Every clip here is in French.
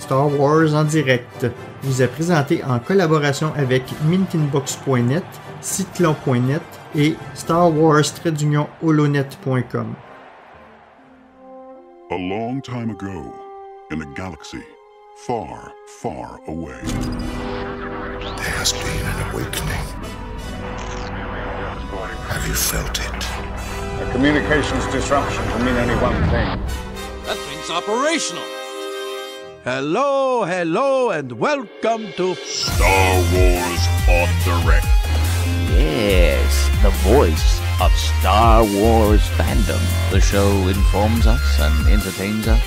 Star Wars en direct vous est présenté en collaboration avec mintinbox.net, cyclone.net et Star Wars-holonet.com. A long time ago, in a galaxy far, far away, there has been an awakening. Have you felt it? A communications disruption can mean only one thing. That thing's operational. Hello, and welcome to Star Wars on Direct. Yes, the voice of Star Wars fandom. The show informs us and entertains us,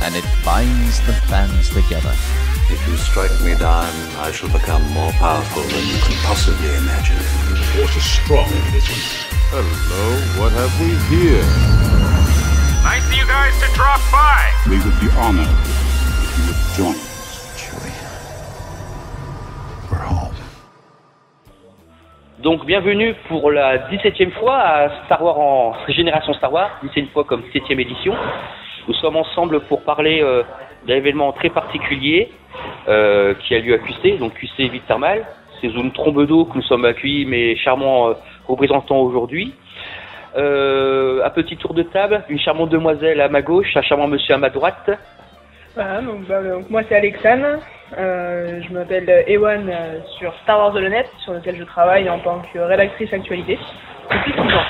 and it binds the fans together. If you strike me down, I shall become more powerful than you can possibly imagine. The Force is strong in this one. Hello, what have we here? Nice of you guys to drop by. We would be honored if you would join us. Chewie, we're home. Donc bienvenue pour la 17e fois à Star Wars en Génération Star Wars, 17e fois comme 7e édition. Nous sommes ensemble pour parler d'un événement très particulier qui a lieu à QC, donc QC Vite Thermal. C'est Zone Trombedo que nous sommes accueillis, mes charmants représentants aujourd'hui. Un petit tour de table, une charmante demoiselle à ma gauche, un charmant monsieur à ma droite. Voilà, donc moi c'est Alexandre, je m'appelle Ewan sur Star Wars Holonet, sur lequel je travaille en tant que rédactrice actualité depuis 6 ans.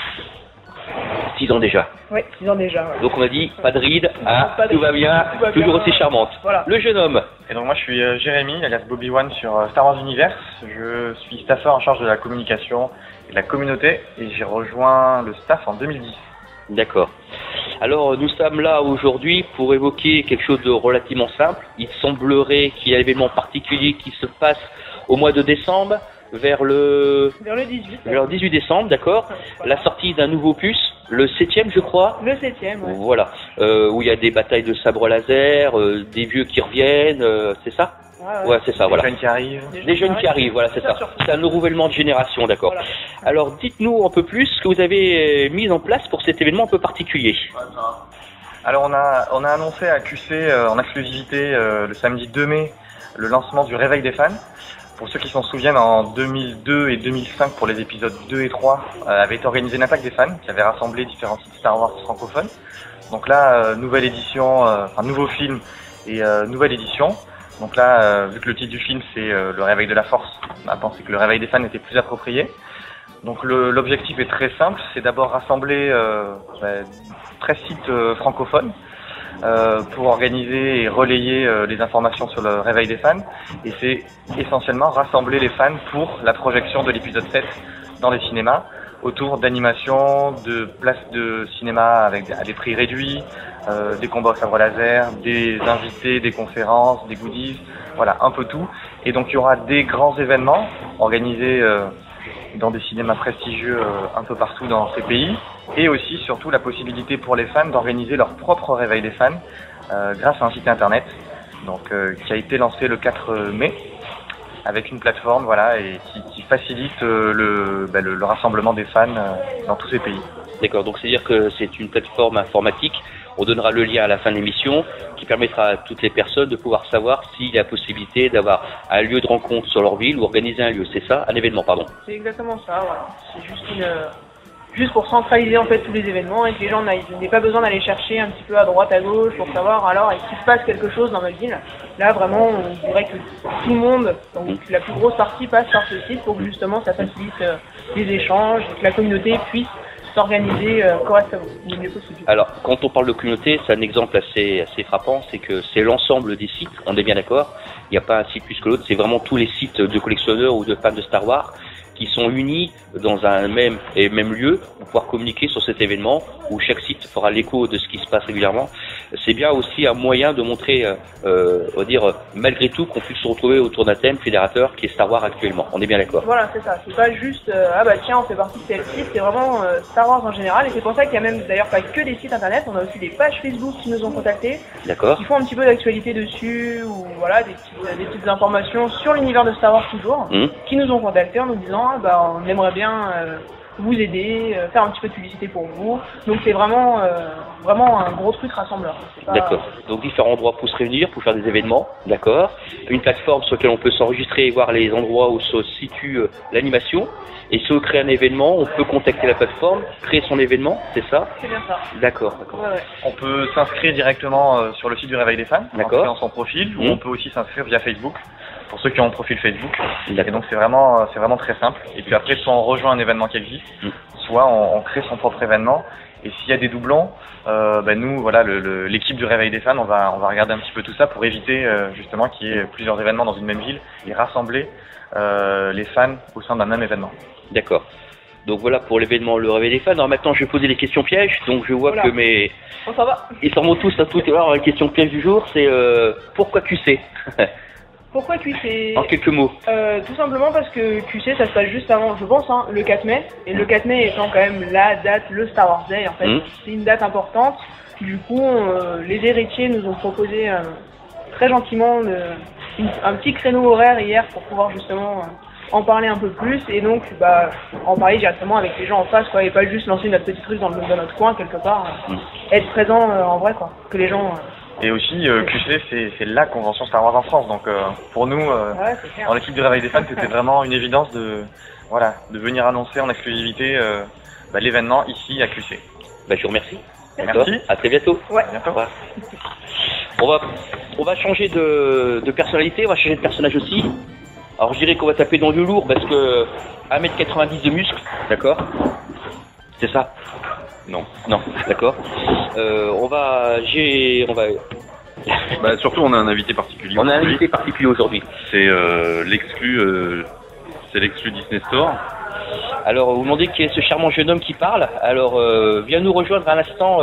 6 ans déjà. Oui, 6 ans déjà. Ouais. Donc on a dit pas de ride, Pas de tout va bien, tout va toujours bien. aussi charmante. Voilà. Le jeune homme. Et donc moi je suis Jérémy, alias Bobby One sur Star Wars Universe. Je suis staffeur en charge de la communication et de la communauté et j'ai rejoint le staff en 2010. D'accord. Alors nous sommes là aujourd'hui pour évoquer quelque chose de relativement simple. Il semblerait qu'il y ait un événement particulier qui se passe au mois de décembre, vers le 18 décembre, d'accord. La sortie d'un nouveau opus, le 7e je crois. Le 7e, ouais. Voilà, où il y a des batailles de sabre laser, des vieux qui reviennent, c'est ça? Ouais, c'est ça, voilà. Des jeunes qui arrivent. Des jeunes qui arrivent, voilà, c'est ça. C'est un renouvellement de génération, d'accord. Voilà. Alors dites-nous un peu plus ce que vous avez mis en place pour cet événement un peu particulier. Alors on a annoncé à QC en exclusivité le samedi 2 mai le lancement du Réveil des fans. Pour ceux qui s'en souviennent, en 2002 et 2005, pour les épisodes 2 et 3, avait été organisée une attaque des fans qui avait rassemblé différents sites Star Wars francophones. Donc là, nouvelle édition, nouveau film et nouvelle édition. Donc là, vu que le titre du film c'est le Réveil de la Force, on a pensé que le Réveil des fans était plus approprié. Donc l'objectif est très simple, c'est d'abord rassembler 13 sites francophones pour organiser et relayer les informations sur le Réveil des fans. Et c'est essentiellement rassembler les fans pour la projection de l'épisode 7 dans les cinémas, autour d'animations, de places de cinéma à des prix réduits, des combats au sabre laser, des invités, des conférences, des goodies, voilà, un peu tout. Et donc il y aura des grands événements organisés dans des cinémas prestigieux un peu partout dans ces pays, et aussi surtout la possibilité pour les fans d'organiser leur propre Réveil des fans grâce à un site internet donc qui a été lancé le 4 mai avec une plateforme, voilà, et qui facilite le rassemblement des fans dans tous ces pays. D'accord, donc c'est-à-dire que c'est une plateforme informatique. On donnera le lien à la fin de l'émission qui permettra à toutes les personnes de pouvoir savoir s'il y a possibilité d'avoir un lieu de rencontre sur leur ville ou organiser un lieu. C'est ça, un événement, pardon. C'est exactement ça, voilà. C'est juste pour centraliser en fait tous les événements et que les gens n'aient pas besoin d'aller chercher un petit peu à droite, à gauche pour savoir alors est-ce qu'il se passe quelque chose dans ma ville. Là vraiment on dirait que tout le monde, donc la plus grosse partie passe par ce site pour que justement ça facilite les échanges et que la communauté puisse s'organiser correctement, le mieux possible. Alors, quand on parle de communauté, c'est un exemple assez frappant, c'est que c'est l'ensemble des sites, on est bien d'accord, il n'y a pas un site plus que l'autre, c'est vraiment tous les sites de collectionneurs ou de fans de Star Wars qui sont unis dans un même lieu pour pouvoir communiquer sur cet événement où chaque site fera l'écho de ce qui se passe régulièrement. C'est bien aussi un moyen de montrer, on va dire, malgré tout, qu'on puisse se retrouver autour d'un thème fédérateur qui est Star Wars actuellement. On est bien d'accord. Voilà, c'est ça. C'est pas juste ah bah tiens, on fait partie de tel site. C'est vraiment Star Wars en général. Et c'est pour ça qu'il y a même d'ailleurs pas que des sites internet. On a aussi des pages Facebook qui nous ont contactés. D'accord. Qui font un petit peu d'actualité dessus ou voilà des petites informations sur l'univers de Star Wars toujours. Qui nous ont contactés en nous disant ah bah on aimerait bien vous aider, faire un petit peu de publicité pour vous. Donc c'est vraiment un gros truc rassembleur. D'accord. Donc différents endroits pour se réunir, pour faire des événements, d'accord. Une plateforme sur laquelle on peut s'enregistrer et voir les endroits où se situe l'animation. Et si on crée un événement, on peut contacter la plateforme, créer son événement, c'est ça? C'est bien ça. D'accord. Ouais. On peut s'inscrire directement sur le site du Réveil des Fans, en créant son profil, ou on peut aussi s'inscrire via Facebook, pour ceux qui ont un profil Facebook. Et donc c'est vraiment très simple. Et puis après, soit on rejoint un événement qui existe, soit on crée son propre événement. Et s'il y a des doublons, nous, voilà, l'équipe du Réveil des Fans, on va regarder un petit peu tout ça pour éviter justement qu'il y ait plusieurs événements dans une même ville et rassembler les fans au sein d'un même événement. D'accord. Donc voilà pour l'événement Le Réveil des Fans. Alors maintenant, je vais poser les questions pièges. Donc je vois que mes... Bon, ça va. Ils s'en vont tous à tout. Alors la question piège du jour, c'est pourquoi QC? Pourquoi QC? En quelques mots. Tout simplement parce que QC, ça se passe juste avant, je pense, le 4 mai. Et le 4 mai étant quand même la date, le Star Wars Day, en fait. C'est une date importante. Du coup, les héritiers nous ont proposé très gentiment un petit créneau horaire hier pour pouvoir justement en parler un peu plus. Et donc, en parler directement avec les gens en face, quoi. Et pas juste lancer notre petit truc dans notre coin, quelque part. Être présent en vrai, quoi. Que les gens... Et aussi, QC, c'est la convention Star Wars en France. Donc, pour nous, dans l'équipe du Réveil des Fans, c'était vraiment une évidence de venir annoncer en exclusivité l'événement ici à QC. Je vous remercie. Merci. À très bientôt. Ouais. À bientôt. Ouais. On va changer de personnalité, on va changer de personnage aussi. Alors, je dirais qu'on va taper dans du lourd parce que 1m90 de muscles, d'accord? C'est ça? Non, d'accord. Surtout, on a un invité particulier. On a un invité particulier aujourd'hui. C'est l'exclu Disney Store. Alors, vous vous demandez qui est ce charmant jeune homme qui parle. Alors, vient nous rejoindre à l'instant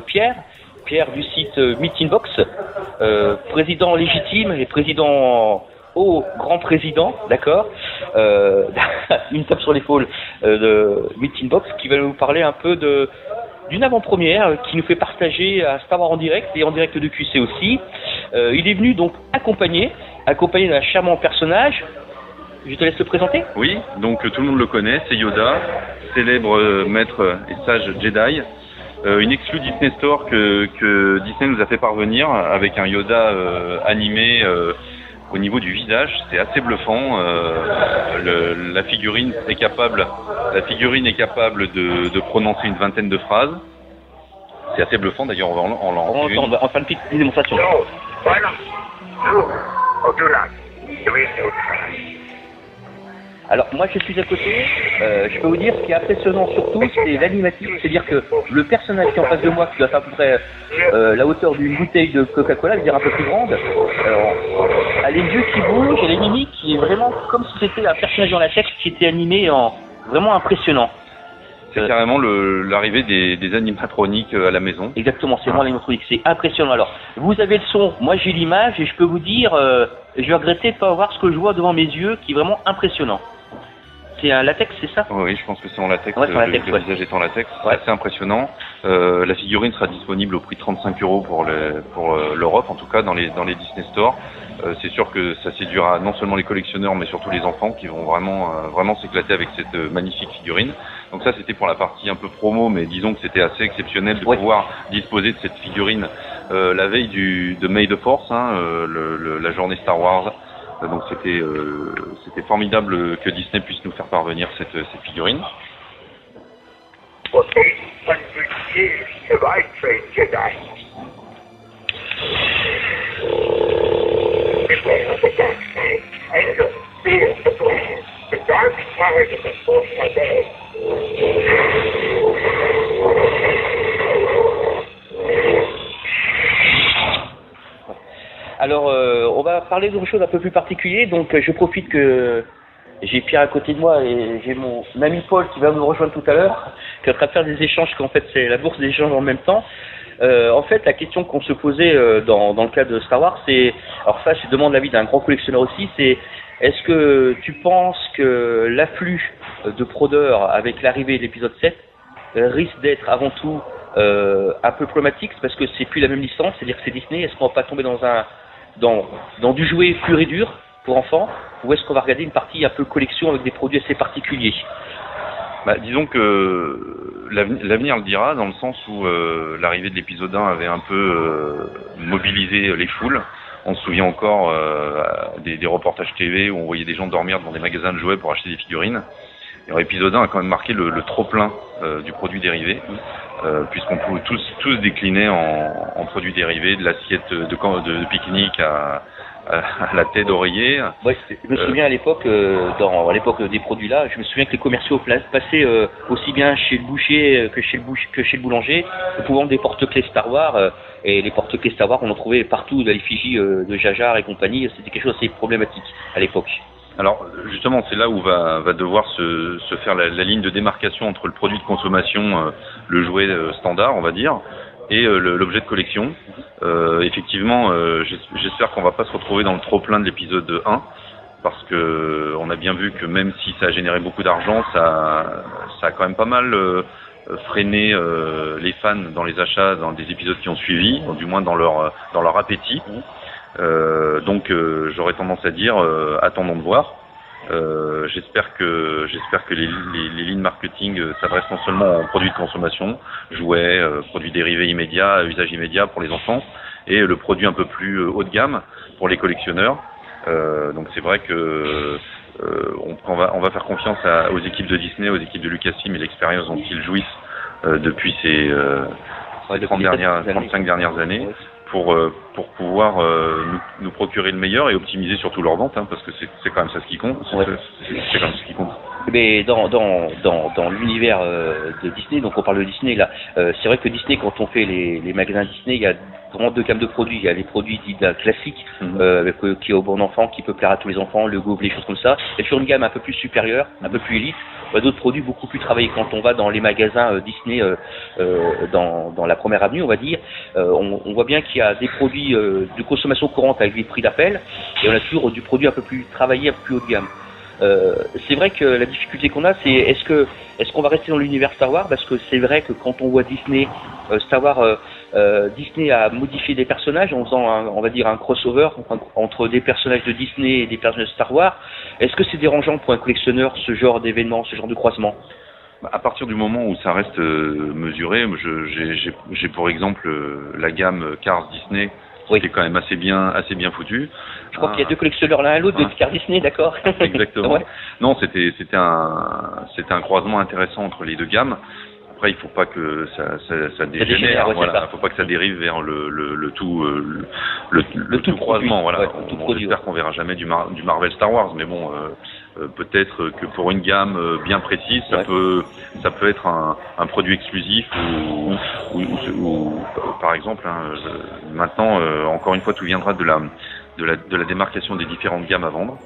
Pierre du site Meetingbox, président légitime et président grand président, d'accord, une tape sur l'épaule de Meetingbox qui va nous parler un peu d'une avant-première qui nous fait partager à Star Wars en direct et en direct de QC aussi. Il est venu donc accompagné d'un charmant personnage. Je te laisse le présenter. Oui, donc tout le monde le connaît, c'est Yoda, célèbre maître et sage Jedi. Une exclue Disney Store que Disney nous a fait parvenir avec un Yoda animé au niveau du visage, c'est assez bluffant. La figurine est capable de prononcer une vingtaine de phrases. C'est assez bluffant, d'ailleurs on va en faire une petite démonstration. Alors moi je suis à côté, je peux vous dire ce qui est impressionnant surtout c'est l'animatique, c'est-à-dire que le personnage qui est en face de moi qui doit faire à peu près la hauteur d'une bouteille de Coca-Cola, c'est-à-dire un peu plus grande, a les yeux qui bougent, et les mimiques qui est vraiment comme si c'était un personnage en latex qui était animé vraiment impressionnant. C'est carrément l'arrivée des animatroniques à la maison. Exactement, c'est vraiment l'animatronique, c'est impressionnant. Alors, vous avez le son, moi j'ai l'image et je peux vous dire, je vais regretter de ne pas voir ce que je vois devant mes yeux qui est vraiment impressionnant. C'est un latex, c'est ça? Oui, je pense que c'est en latex. Ouais, le visage est en latex. C'est assez impressionnant. La figurine sera disponible au prix de 35 € pour l'Europe, en tout cas dans les Disney Store. C'est sûr que ça séduira non seulement les collectionneurs, mais surtout les enfants qui vont vraiment s'éclater avec cette magnifique figurine. Donc ça, c'était pour la partie un peu promo, mais disons que c'était assez exceptionnel de pouvoir disposer de cette figurine la veille de May the Force, la journée Star Wars. Donc c'était formidable que Disney puisse nous faire parvenir cette figurine. Alors, on va parler d'une chose un peu plus particulière. Donc, je profite que j'ai Pierre à côté de moi et j'ai mon ami Paul qui va me rejoindre tout à l'heure, qui est en train de faire des échanges, qu'en fait, c'est la bourse des échanges en même temps. En fait, la question qu'on se posait dans le cas de Star Wars, c'est, alors ça, je demande l'avis d'un grand collectionneur aussi, c'est est-ce que tu penses que l'afflux de prodeurs avec l'arrivée de l'épisode 7 risque d'être avant tout un peu problématique parce que c'est plus la même licence, c'est-à-dire que c'est Disney, est-ce qu'on va pas tomber dans du jouet pur et dur pour enfants, ou est-ce qu'on va regarder une partie un peu collection avec des produits assez particuliers? Disons que l'avenir le dira, dans le sens où l'arrivée de l'épisode 1 avait un peu mobilisé les foules. On se souvient encore des reportages TV où on voyait des gens dormir devant des magasins de jouets pour acheter des figurines. Et l'épisode 1 a quand même marqué le trop-plein du produit dérivé, puisqu'on pouvait tous décliner en produits dérivés, de l'assiette de pique-nique à la tête d'oreiller. Ouais, je me souviens à l'époque, à l'époque des produits là, je me souviens que les commerciaux passaient aussi bien chez le boucher que chez le boulanger, pouvant des porte-clés Star Wars. Et les porte-clés Star Wars, on en trouvait partout, dans l'effigie de Jar Jar et compagnie. C'était quelque chose d'assez problématique à l'époque. Alors justement, c'est là où va devoir se faire la ligne de démarcation entre le produit de consommation, le jouet standard, on va dire, et l'objet de collection. Effectivement, j'espère qu'on va pas se retrouver dans le trop-plein de l'épisode 1, parce que on a bien vu que même si ça a généré beaucoup d'argent, ça a quand même pas mal freiné les fans dans les achats dans des épisodes qui ont suivi, du moins dans leur appétit. Donc j'aurais tendance à dire attendons de voir. J'espère que les lignes marketing s'adressent non seulement aux produits de consommation, jouets, produits dérivés immédiats, usage immédiat pour les enfants, et le produit un peu plus haut de gamme pour les collectionneurs. Donc c'est vrai que on va faire confiance aux équipes de Disney, aux équipes de Lucasfilm et l'expérience dont ils jouissent depuis ces 35 dernières années. Pour pouvoir nous procurer le meilleur et optimiser surtout leur vente, parce que c'est quand même ça ce qui compte. C'est quand même ce qui compte. Mais dans l'univers de Disney, donc on parle de Disney là, c'est vrai que Disney, quand on fait les magasins Disney, il y a vraiment deux gammes de produits. Il y a les produits dits classiques, qui est au bon enfant, qui peut plaire à tous les enfants, le gobelet, choses comme ça. Et sur une gamme un peu plus supérieure, un peu plus élite, d'autres produits beaucoup plus travaillés. Quand on va dans les magasins Disney, dans la première avenue, on va dire, on voit bien qu'il y a des produits de consommation courante avec des prix d'appel, et on a toujours du produit un peu plus travaillé, un peu plus haut de gamme. C'est vrai que la difficulté qu'on a, c'est est-ce qu'on va rester dans l'univers Star Wars, parce que c'est vrai que quand on voit Disney, Star Wars, Disney a modifié des personnages en faisant on va dire un crossover entre des personnages de Disney et des personnages de Star Wars. Est-ce que c'est dérangeant pour un collectionneur ce genre d'événement, ce genre de croisement? À partir du moment où ça reste mesuré, j'ai pour exemple la gamme Cars Disney, qui est quand même assez bien foutu. Je crois qu'il y a deux collectionneurs l'un à l'autre de Cars Disney, d'accord? Exactement. Ouais. Non, c'était un croisement intéressant entre les deux gammes. Après, il faut pas que ça dégénère, voilà. Faut pas que ça dérive vers le tout croisement, voilà. Ouais, on espère qu'on verra jamais du Marvel Star Wars, mais bon, peut-être que pour une gamme bien précise, ça peut être un produit exclusif ou par exemple, maintenant, encore une fois, tout viendra de la démarcation des différentes gammes à vendre.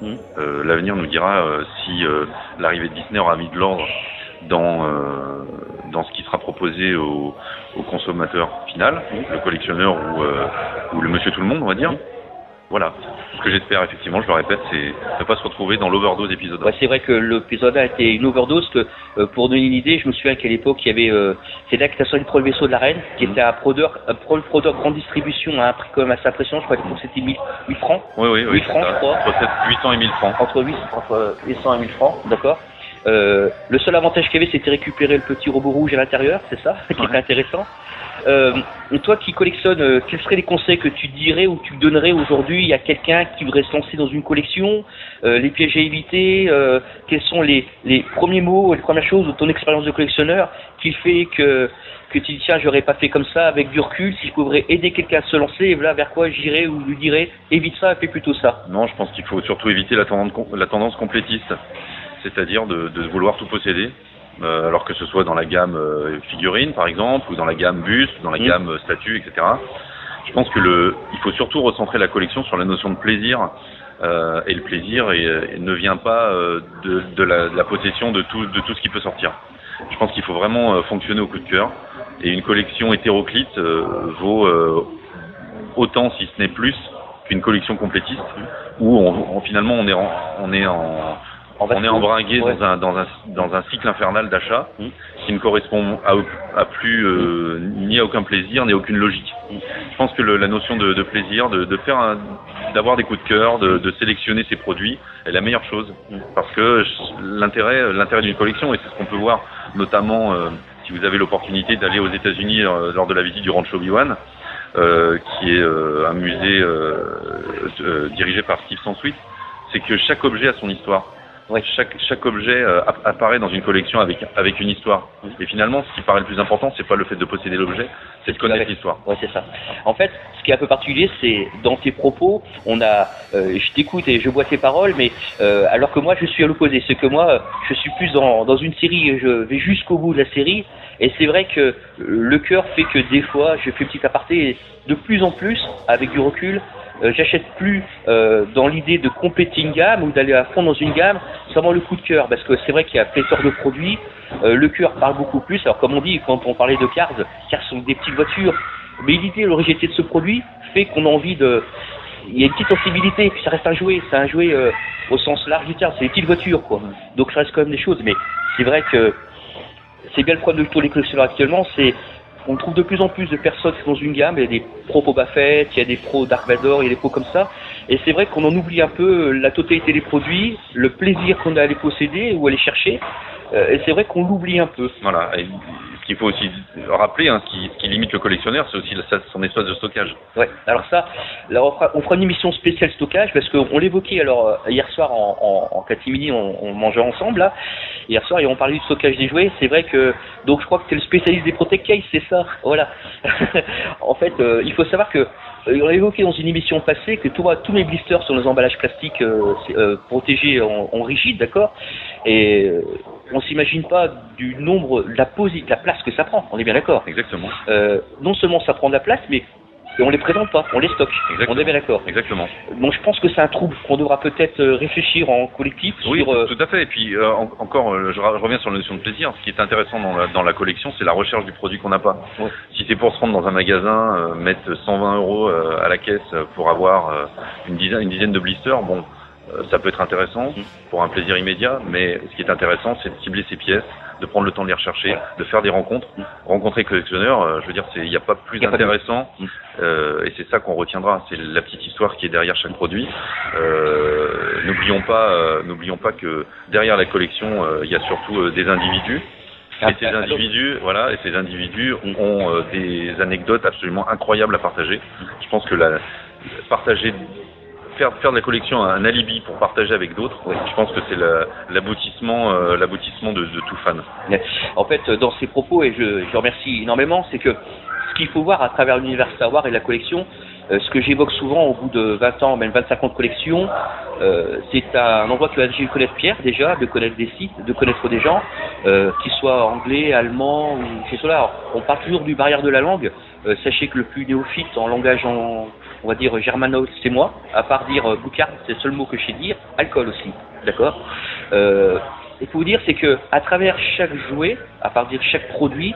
L'avenir nous dira si l'arrivée de Disney aura mis de l'ordre dans ce qui sera proposé au consommateur final, le collectionneur ou le monsieur tout le monde, on va dire. Voilà. Ce que j'espère, effectivement, je le répète, c'est ne pas se retrouver dans l'overdose épisode 1. Ouais, c'est vrai que l'épisode 1 était une overdose, que pour donner une idée, je me souviens qu'à l'époque, il y avait c'est là que tu as sorti le premier vaisseau de la Reine, qui était un product grande distribution à un prix quand même assez impressionnant. Je crois que c'était 1000 francs. Oui, 1000 francs, je crois. Entre 800 et 1000 francs. Entre 800 et 1000 francs, d'accord. Le seul avantage qu'il y avait, c'était récupérer le petit robot rouge à l'intérieur, c'est ça, qui était intéressant. Toi qui collectionnes, quels seraient les conseils que tu dirais ou tu donnerais aujourd'hui à quelqu'un qui voudrait se lancer dans une collection, les pièges à éviter, quels sont les premiers mots, les premières choses de ton expérience de collectionneur qui fait que tu dis tiens, j'aurais pas fait comme ça, avec du recul, si je pourrais aider quelqu'un à se lancer, et voilà vers quoi j'irais ou lui dirais évite ça, fais plutôt ça. Non, je pense qu'il faut surtout éviter la tendance complétiste, c'est-à-dire de vouloir tout posséder. Alors que ce soit dans la gamme figurine par exemple, ou dans la gamme buste, dans la gamme statue, etc. Je pense que il faut surtout recentrer la collection sur la notion de plaisir, et le plaisir ne vient pas de la possession de tout ce qui peut sortir. Je pense qu'il faut vraiment fonctionner au coup de cœur, et une collection hétéroclite vaut autant, si ce n'est plus, qu'une collection complétiste, où finalement on est embringué dans un cycle infernal d'achat qui ne correspond à plus ni à aucun plaisir ni à aucune logique. Je pense que la notion de plaisir, de faire d'avoir des coups de cœur, de sélectionner ses produits est la meilleure chose. Parce que l'intérêt d'une collection, et c'est ce qu'on peut voir notamment si vous avez l'opportunité d'aller aux États-Unis lors de la visite du Rancho Obi-Wan, qui est un musée dirigé par Steve Sansweet, c'est que chaque objet a son histoire. Ouais. Chaque objet apparaît dans une collection avec une histoire. Et finalement, ce qui paraît le plus important, c'est pas le fait de posséder l'objet, c'est de connaître l'histoire. Ouais, c'est ça. En fait, ce qui est un peu particulier, c'est dans tes propos, je t'écoute et je bois tes paroles, mais alors que moi, je suis à l'opposé. C'est que moi, je suis plus dans une série, je vais jusqu'au bout de la série, et c'est vrai que le cœur fait que des fois, je fais petit aparté, et de plus en plus, avec du recul, j'achète plus dans l'idée de compléter une gamme ou d'aller à fond dans une gamme, c'est vraiment le coup de cœur, parce que c'est vrai qu'il y a pléthore de produits, le cœur parle beaucoup plus. Alors comme on dit, quand on parlait de Cars sont des petites voitures, mais l'idée, l'originalité de ce produit fait qu'on a envie de... Il y a une petite sensibilité, puis ça reste un jouet, c'est un jouet au sens large du terme, c'est des petites voitures, quoi. Donc ça reste quand même des choses, mais c'est vrai que c'est bien le problème de tous les collectionneurs actuellement, c'est on trouve de plus en plus de personnes qui sont dans une gamme, il y a des pros Boba Fett, il y a des pros Dark Vador, il y a des pros comme ça, et c'est vrai qu'on en oublie un peu la totalité des produits, le plaisir qu'on a à les posséder ou à les chercher, et c'est vrai qu'on l'oublie un peu. Voilà, et ce qu'il faut aussi rappeler, ce qui limite le collectionneur, c'est aussi son espace de stockage. Ouais, alors ça, là on fera une émission spéciale stockage, parce qu'on l'évoquait hier soir en catimini, on mangeait ensemble là, hier soir, et on parlait du stockage des jouets. C'est vrai que, donc je crois que c'est le spécialiste des Protect Case, c'est ça, voilà. En fait, il faut savoir que on l'a évoqué dans une émission passée que tous mes blisters sont des emballages plastiques protégés en rigide, d'accord, et on s'imagine pas du nombre, de la place que ça prend, on est bien d'accord. Exactement. Non seulement ça prend de la place, mais on les présente pas, on les stocke. Exactement. On est bien d'accord. Exactement. Donc je pense que c'est un trouble qu'on devra peut-être réfléchir en collectif. Oui, sur, tout à fait. Et puis encore, je reviens sur la notion de plaisir. Ce qui est intéressant dans la collection, c'est la recherche du produit qu'on n'a pas. Ouais. Si c'est pour se rendre dans un magasin, mettre 120 € à la caisse pour avoir une dizaine de blisters, bon, ça peut être intéressant pour un plaisir immédiat, mais ce qui est intéressant, c'est de cibler ces pièces, de prendre le temps de les rechercher, de faire des rencontres, rencontrer collectionneurs. Je veux dire, il n'y a pas plus intéressant, et c'est ça qu'on retiendra. C'est la petite histoire qui est derrière chaque produit. N'oublions pas que derrière la collection, il y a surtout des individus. Et ces individus, ont des anecdotes absolument incroyables à partager. Je pense que faire de la collection un alibi pour partager avec d'autres, je pense que c'est l'aboutissement de tout fan. En fait, dans ces propos, et je remercie énormément, c'est que ce qu'il faut voir à travers l'univers Star Wars et la collection, ce que j'évoque souvent au bout de 20 ans, même 25 ans de collection, c'est un endroit qui va déjà connaître Pierre, déjà, de connaître des sites, de connaître des gens, qu'ils soient anglais, allemands, ou c'est cela. Alors, on parle toujours du barrière de la langue. Sachez que le plus néophyte en langage on va dire germano, c'est moi, à part dire boucard, c'est le seul mot que je sais dire, alcool aussi, d'accord. Il faut vous dire, c'est que à travers chaque jouet, à part dire chaque produit,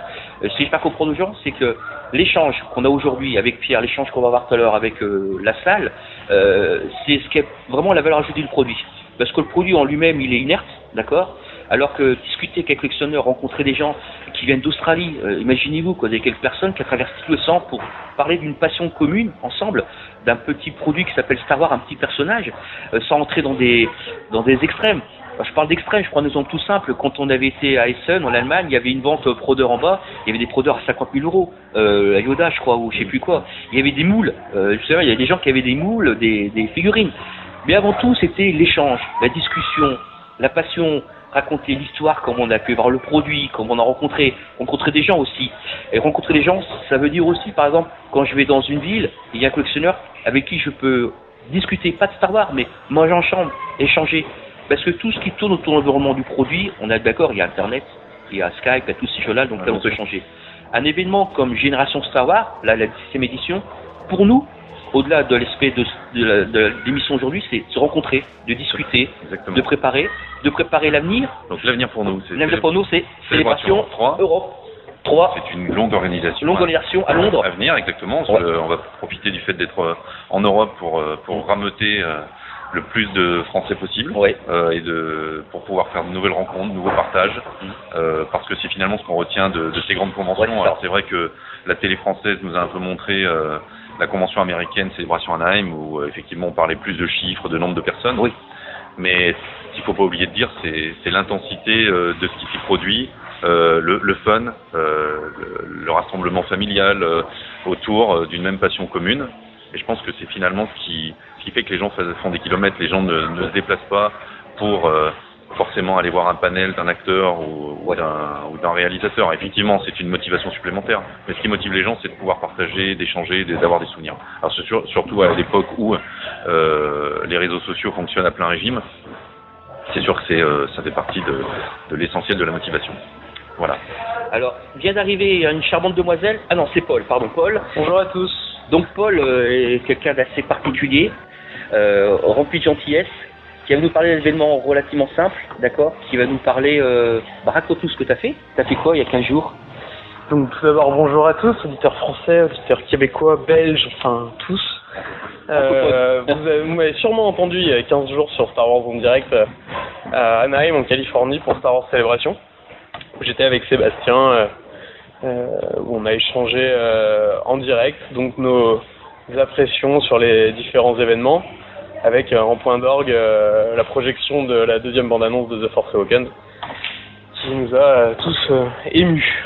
si je pas comprendre aux gens, c'est que l'échange qu'on a aujourd'hui avec Pierre, l'échange qu'on va avoir tout à l'heure avec la salle, c'est ce qui est vraiment la valeur ajoutée du produit. Parce que le produit en lui-même, il est inerte, d'accord. Alors que discuter avec un collectionneur, rencontrer des gens qui viennent d'Australie, imaginez-vous quoi, des quelques personnes qui ont traversé tout le sang pour parler d'une passion commune ensemble, d'un petit produit qui s'appelle Star Wars, un petit personnage, sans entrer dans des extrêmes. Enfin, je parle d'extrêmes, je prends un exemple tout simple. Quand on avait été à Essen, en Allemagne, il y avait une vente Prodeur en bas, il y avait des Prodeur à 50 000 €, à Yoda, je crois, ou je sais plus quoi. Il y avait des moules, je sais pas, il y a des gens qui avaient des moules, des figurines. Mais avant tout, c'était l'échange, la discussion, la passion, raconter l'histoire, comment on a pu voir le produit, comment on a rencontré des gens aussi. Et rencontrer des gens, ça veut dire aussi, par exemple, quand je vais dans une ville, il y a un collectionneur avec qui je peux discuter, pas de Star Wars, mais manger en chambre, échanger. Parce que tout ce qui tourne autour de l'environnement du produit, on est d'accord, il y a Internet, il y a Skype, il y a tous ces choses-là, donc là on peut changer. Un événement comme Génération Star Wars, là la 10e édition, pour nous, au-delà de l'aspect de l'émission aujourd'hui, c'est se rencontrer, de discuter, de préparer l'avenir. Donc l'avenir pour nous, c'est Célébration Europe 3. C'est une longue organisation. Longue organisation à Londres. À venir, exactement. Ouais. On va profiter du fait d'être en Europe pour rameuter le plus de Français possible, et pour pouvoir faire de nouvelles rencontres, de nouveaux partages, parce que c'est finalement ce qu'on retient de ces grandes conventions. Alors c'est vrai que la télé française nous a un peu montré la convention américaine Célébration Anaheim où effectivement on parlait plus de chiffres, de nombre de personnes. Oui. Mais ce qu'il faut pas oublier de dire, c'est l'intensité de ce qui s'y produit, le fun, le rassemblement familial autour d'une même passion commune. Et je pense que c'est finalement ce qui fait que les gens font des kilomètres. Les gens ne se déplacent pas pour forcément aller voir un panel d'un acteur ou d'un réalisateur. Effectivement, c'est une motivation supplémentaire. Mais ce qui motive les gens, c'est de pouvoir partager, d'échanger, d'avoir des souvenirs. Alors surtout à l'époque où les réseaux sociaux fonctionnent à plein régime, c'est sûr que ça fait partie de l'essentiel de la motivation. Voilà. Alors, vient d'arriver une charmante demoiselle. Ah non, c'est Paul, pardon, Paul. Bonjour à tous. Donc Paul est quelqu'un d'assez particulier, rempli de gentillesse, qui va nous parler d'un événement relativement simple, d'accord, qui va nous parler, raconte-nous ce que tu as fait. Tu as fait quoi il y a 15 jours? Donc tout d'abord, bonjour à tous, auditeurs français, auditeurs québécois, belges, enfin tous. Vous m'avez sûrement entendu il y a 15 jours sur Star Wars en direct à Anaheim en Californie pour Star Wars Célébration. J'étais avec Sébastien, où on a échangé en direct donc nos impressions sur les différents événements, avec en point d'orgue la projection de la deuxième bande-annonce de The Force Awakens, qui nous a tous émus.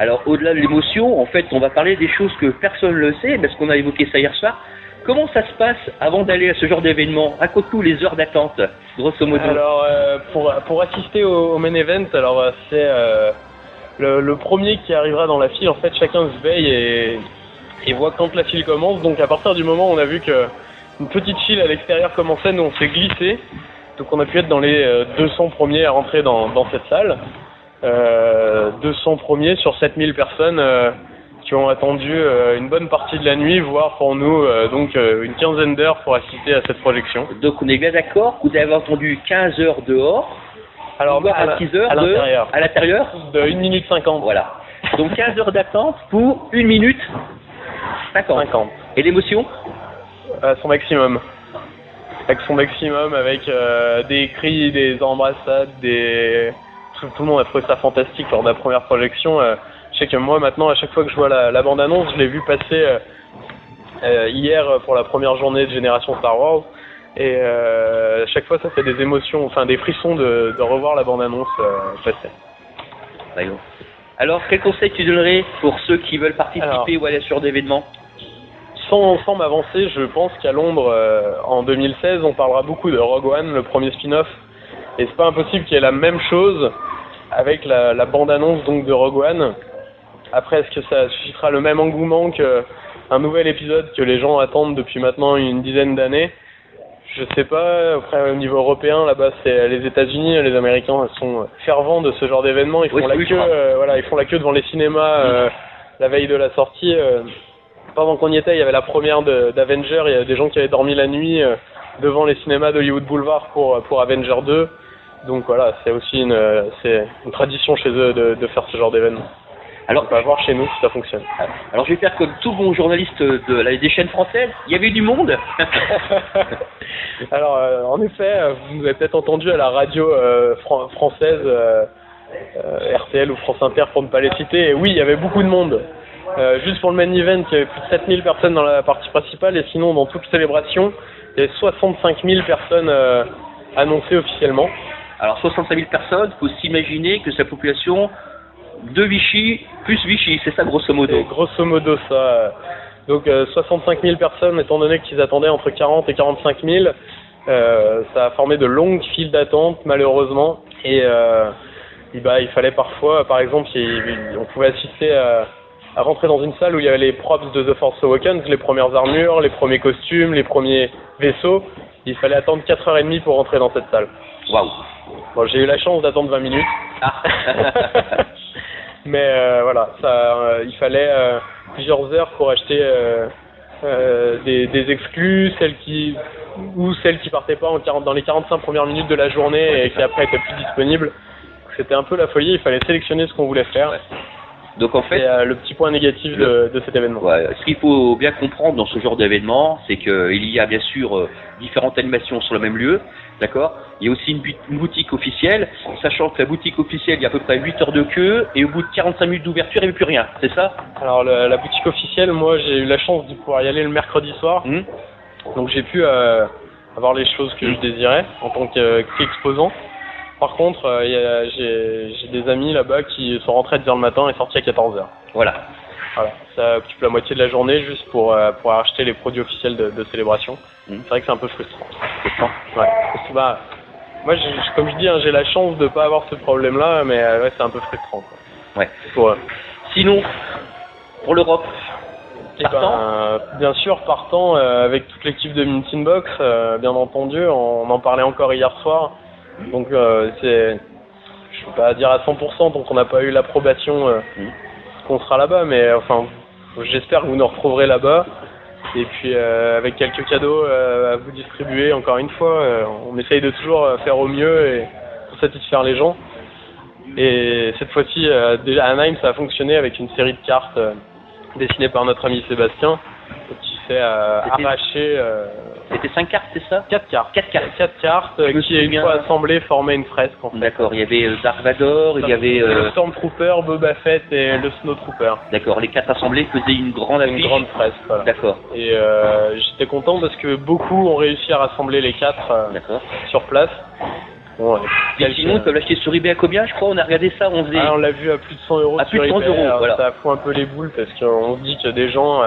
Alors au-delà de l'émotion, en fait, on va parler des choses que personne ne sait, parce qu'on a évoqué ça hier soir. Comment ça se passe avant d'aller à ce genre d'événement? Raconte-nous les heures d'attente, grosso modo. Alors, pour assister au main event, alors c'est le premier qui arrivera dans la file. En fait, chacun se veille et voit quand la file commence. Donc, à partir du moment où on a vu qu'une petite file à l'extérieur commençait, nous on s'est glissé. Donc, on a pu être dans les 200 premiers à rentrer dans cette salle. 200 premiers sur 7000 personnes qui ont attendu une bonne partie de la nuit, voire pour nous donc une quinzaine d'heures pour assister à cette projection. Donc on est bien d'accord que vous avez attendu 15 heures dehors, alors à 6 heures à l'intérieur de 1 minute 50. Voilà. Donc 15 heures d'attente pour 1 minute 50. Et l'émotion? À son maximum. Avec son maximum, avec des cris, des embrassades, tout le monde a trouvé ça fantastique lors de la première projection. Je sais que moi maintenant, à chaque fois que je vois la bande-annonce, je l'ai vu passer hier pour la première journée de Génération Star Wars, et à chaque fois ça fait des émotions, enfin des frissons de revoir la bande-annonce passer. D'accord. Alors, quel conseil tu donnerais pour ceux qui veulent participer ou aller sur d'événements? Sans m'avancer, je pense qu'à Londres, en 2016, on parlera beaucoup de Rogue One, le premier spin-off, et c'est pas impossible qu'il y ait la même chose avec la bande-annonce donc de Rogue One. Après, est-ce que ça suscitera le même engouement qu'un nouvel épisode que les gens attendent depuis maintenant une dizaine d'années? Je sais pas. Après, au niveau européen, là-bas, c'est les États-Unis, les Américains sont fervents de ce genre d'événement. Ils font ils font la queue devant les cinémas la veille de la sortie. Pendant qu'on y était, il y avait la première d'Avenger. Il y avait des gens qui avaient dormi la nuit devant les cinémas d'Hollywood Boulevard pour Avenger 2. Donc voilà, c'est aussi une tradition chez eux de faire ce genre d'événement. Alors, on va voir chez nous si ça fonctionne. Alors, je vais faire comme tout bon journaliste des chaînes françaises. Il y avait du monde. Alors, en effet, vous avez peut-être entendu à la radio française, RTL ou France Inter pour ne pas les citer. Et oui, il y avait beaucoup de monde. Juste pour le main event, il y avait plus de 7000 personnes dans la partie principale. Et sinon, dans toute célébration, il y avait 65 000 personnes annoncées officiellement. Alors, 65 000 personnes, il faut s'imaginer que sa population de Vichy plus Vichy, c'est ça grosso modo. Et grosso modo ça. Donc 65 000 personnes, étant donné qu'ils attendaient entre 40 et 45 000, ça a formé de longues files d'attente malheureusement. Et il fallait parfois, par exemple, on pouvait assister à rentrer dans une salle où il y avait les props de The Force Awakens, les premières armures, les premiers costumes, les premiers vaisseaux. Il fallait attendre 4h30 pour rentrer dans cette salle. Waouh. Bon, j'ai eu la chance d'attendre 20 minutes. Ah. Mais voilà, il fallait plusieurs heures pour acheter des exclus, celles qui partaient pas dans les 45 premières minutes de la journée et qui après étaient plus disponibles. C'était un peu la folie, il fallait sélectionner ce qu'on voulait faire. Donc en fait, c'est le petit point négatif de cet événement. Ouais, ce qu'il faut bien comprendre dans ce genre d'événement, c'est qu'il y a bien sûr différentes animations sur le même lieu, d'accord. Il y a aussi une boutique officielle, sachant que la boutique officielle, il y a à peu près 8 heures de queue, et au bout de 45 minutes d'ouverture, il n'y avait plus rien, c'est ça? Alors la boutique officielle, moi j'ai eu la chance de pouvoir y aller le mercredi soir, donc j'ai pu avoir les choses que je désirais en tant qu'exposant. Par contre, j'ai des amis là-bas qui sont rentrés à 10h le matin et sortis à 14h. Voilà. Ça occupe la moitié de la journée juste pour acheter les produits officiels de célébration. C'est vrai que c'est un peu frustrant. Ouais. Parce que, moi, comme je dis, j'ai la chance de pas avoir ce problème-là, mais ouais, c'est un peu frustrant, quoi. Ouais. Sinon, pour l'Europe, bien sûr, partant avec toute l'équipe de Mint in Box, bien entendu, on en parlait encore hier soir. Donc je peux pas dire à 100% donc on n'a pas eu l'approbation qu'on sera là-bas, mais enfin j'espère que vous nous retrouverez là-bas et puis avec quelques cadeaux à vous distribuer encore une fois. On essaye de toujours faire au mieux et pour satisfaire les gens. Et cette fois-ci déjà à Anaheim ça a fonctionné avec une série de cartes dessinées par notre ami Sébastien qui s'est arraché. C'était 5 cartes, c'est ça? 4 cartes. 4 cartes qui, une fois assemblées, formaient une fresque. En fait. D'accord, il y avait Dark Vador, il y avait... le Stormtrooper, Boba Fett et le Snowtrooper. D'accord, les 4 assemblés faisaient une grande affiche. Une grande fresque, voilà. D'accord. Et j'étais content parce que beaucoup ont réussi à rassembler les 4 sur place. Bon, sinon, ils peuvent l'acheter sur eBay à combien, je crois? On a regardé ça, on faisait... on l'a vu à plus de 100 euros sur eBay. Voilà. Ça fout un peu les boules parce qu'on se dit que des gens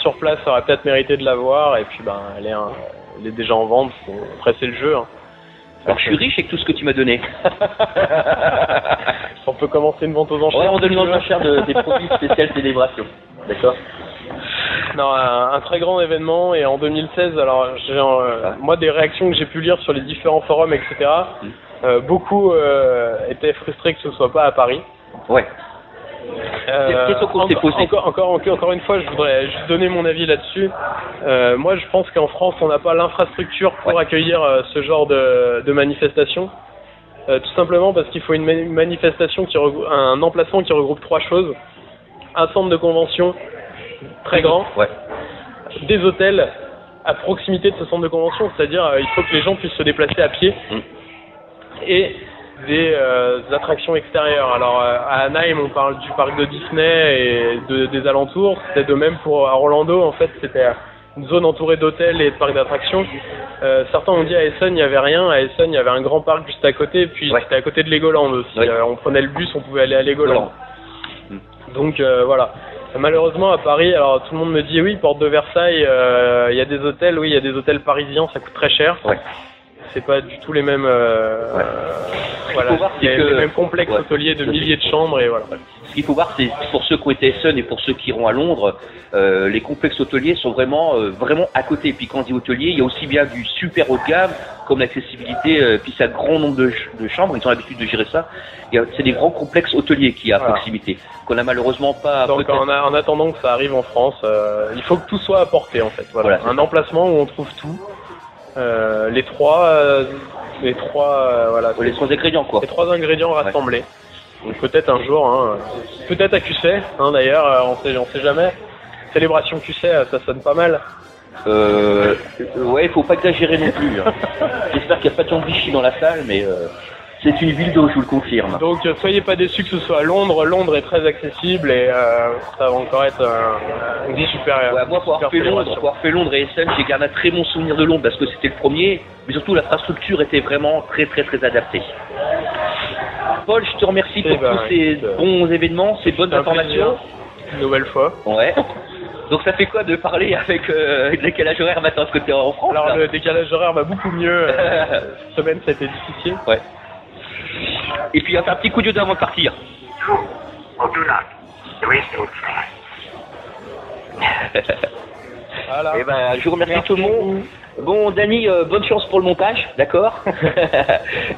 sur place auraient peut-être mérité de l'avoir et puis elle est déjà en vente. Après, c'est le jeu. Alors, je suis riche avec tout ce que tu m'as donné. On peut commencer une vente aux enchères. Ouais, on donne une vente aux enchères des produits spéciaux célébration. D'accord. Non, un très grand événement et en 2016, alors moi des réactions que j'ai pu lire sur les différents forums, etc. Beaucoup étaient frustrés que ce soit pas à Paris. Ouais. Encore une fois, je voudrais juste donner mon avis là-dessus. Moi, je pense qu'en France, on n'a pas l'infrastructure pour accueillir ce genre de manifestation. Tout simplement parce qu'il faut une manifestation un emplacement qui regroupe 3 choses. Un centre de convention très grand, des hôtels à proximité de ce centre de convention, c'est-à-dire il faut que les gens puissent se déplacer à pied et des attractions extérieures. Alors à Anaheim on parle du parc de Disney et des alentours, c'était de même pour à Orlando. En fait c'était une zone entourée d'hôtels et de parcs d'attractions. Certains ont dit à Essen il n'y avait rien, à Essen il y avait un grand parc juste à côté, puis c'était à côté de Legoland aussi. On prenait le bus, on pouvait aller à Legoland. Donc voilà. Malheureusement à Paris, alors tout le monde me dit oui, porte de Versailles, il y a des hôtels, oui, il y a des hôtels parisiens, ça coûte très cher. C'est pas du tout les mêmes les mêmes complexes hôteliers de milliers de chambres et voilà. Ce qu'il faut voir, c'est pour ceux qui ont été à Essen et pour ceux qui iront à Londres, les complexes hôteliers sont vraiment à côté. Et puis quand on dit hôtelier, il y a aussi bien du super haut de gamme comme l'accessibilité, puis c'est un grand nombre de chambres, ils ont l'habitude de gérer ça. C'est des grands complexes hôteliers qui à proximité, qu'on a malheureusement pas. Donc en attendant que ça arrive en France, il faut que tout soit apporté en fait. Voilà un emplacement où on trouve tout. Les trois ingrédients quoi. Les 3 ingrédients rassemblés. Donc peut-être un jour, peut-être à QC, d'ailleurs, on sait jamais. Célébration QC, ça sonne pas mal. Ouais, faut pas exagérer non plus. J'espère qu'il n'y a pas de gens de Vichy dans la salle, mais c'est une ville d'eau, je vous le confirme. Donc soyez pas déçus que ce soit à Londres. Londres est très accessible et ça va encore être un vie supérieur. Ouais, moi, pour avoir fait Londres et Essen, j'ai gardé un très bon souvenir de Londres parce que c'était le premier, mais surtout l'infrastructure était vraiment très très très adaptée. Paul, je te remercie pour tous ces bons événements, ces bonnes informations. Une nouvelle fois. Ouais. Donc ça fait quoi de parler avec le décalage horaire maintenant parce que t'es en France? Alors le décalage horaire va beaucoup mieux. Cette semaine ça a été difficile. Ouais. Et puis on va faire un petit coup de avant de partir. Voilà. Et je vous remercie tout le monde. Bon, Dany, bonne chance pour le montage, d'accord?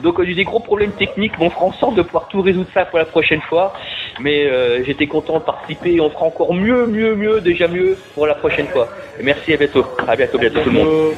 Donc, il y a eu des gros problèmes techniques, mais on fera en sorte de pouvoir tout résoudre ça pour la prochaine fois. Mais j'étais content de participer et on fera encore mieux, déjà mieux pour la prochaine fois. Et merci, à bientôt. À bientôt tout le monde.